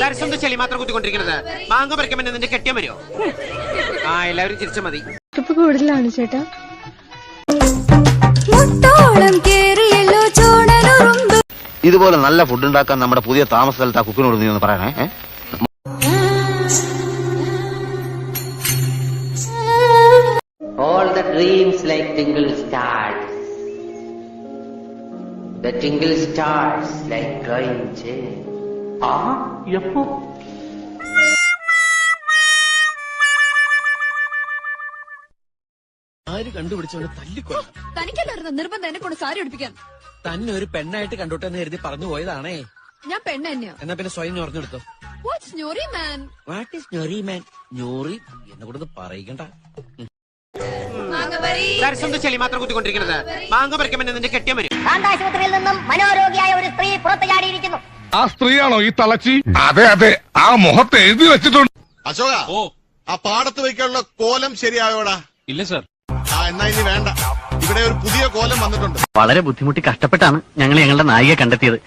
സരസ്വന്ത ചെളി മാത്രം കുത്തിക്കൊണ്ടിരിക്കുന്നത്. മാങ്ങ പറിക്കാൻ നിന്റെ കെട്ടിയാൻ വരുമോ? ആ, എല്ലാവരും ചിരിച്ചു മതി. കൂടുതലാണ് ചേട്ടാ. ഇതുപോലെ നല്ല ഫുഡ് ഉണ്ടാക്കാൻ നമ്മുടെ പുതിയ താമസ സ്ഥലത്ത് ആ കുക്കിനോട് നീ ഒന്ന് പറയണേ. All the dreams like twinkle stars. The twinkle stars like glowing gems. Yeppo. ആര് കണ്ടുപിടിച്ചവനെ തല്ലിക്കൊല്ലണം. തനിക്കല്ലായിരുന്നു നിർബന്ധം എന്നെ കൊണ്ട് സാരി ഉടുപ്പിക്കാൻ. തന്നെ ഒരു പെണ്ണായിട്ട് കണ്ടോട്ടെന്ന് കരുതി പറഞ്ഞു പോയതാണേ. ഞാൻ പെണ്ണ് തന്നെയാ. എന്നാ പിന്നെ സ്വയം ഞൊറിഞ്ഞെടുത്തോ. വാട്ട്സ് ഞൊറി മാൻ? വാട്ട് ഈസ് ഞൊറി മാൻ? ഞൊറി എന്നെ കൂടെ പറയിക്കണ്ട. സരസ്വന്ത ചെളി മാത്രം കുത്തിക്കൊണ്ടിരിക്കുന്നത്. മാങ്ങ പറിക്കാൻ നിന്റെ കെട്ടിയാൻ വരും. കാന്താശുപത്രിയിൽ നിന്നും മനോരോഗിയായ ഒരു സ്ത്രീ പുറത്തു ചാടിയിരിക്കുന്നു. ആ സ്ത്രീയാണോ ഈ തളച്ചി? അതെ അതെ, ആ മുഖത്ത് എഴുതി വെച്ചിട്ടുണ്ട്. അശോക, ആ പാടത്ത് വയ്ക്കാനുള്ള കോലം ശരിയായോടാ? ഇല്ല സർ. എന്നാ ഇനി വേണ്ട, ഇവിടെ ഒരു പുതിയ കോലം വന്നിട്ടുണ്ട്. വളരെ ബുദ്ധിമുട്ടി കഷ്ടപ്പെട്ടാണ് ഞങ്ങൾ ഞങ്ങളുടെ നായികയെ കണ്ടെത്തിയത്.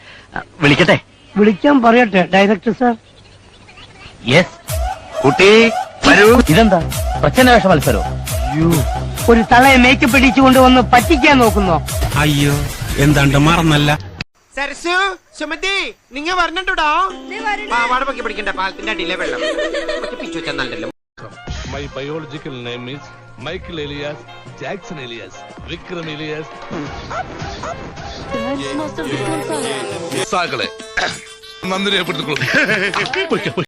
വിളിക്കട്ടെ? വിളിക്കാൻ പറയട്ടെ ഡയറക്ടർ സാർ? യെസ്. കുട്ടി വരൂ. ഇതെന്താ പ്രച്ഛന്ന വേഷ മത്സരോ? ഒരു തളയെ മേക്കപ്പ് ഇടിച്ചുകൊണ്ട് വന്ന് പറ്റിക്കാൻ നോക്കുന്നോ? അയ്യോ, എന്താണ്ട് മറന്നല്ല. സരസു, സുമതി, നിങ്ങ പറഞ്ഞിട്ടുണ്ടോ? പാവാട പൊക്കി പിടിക്കണ്ട, പാലത്തിന്റെ അടിയിലെ വെള്ളം പിച്ചു വെച്ചല്ലോ. My biological name is Michael Elias Jackson Elias Vikram Elias. സാകളെ നന്ദി രേഖപ്പെടുത്തിക്കൊള്ളു.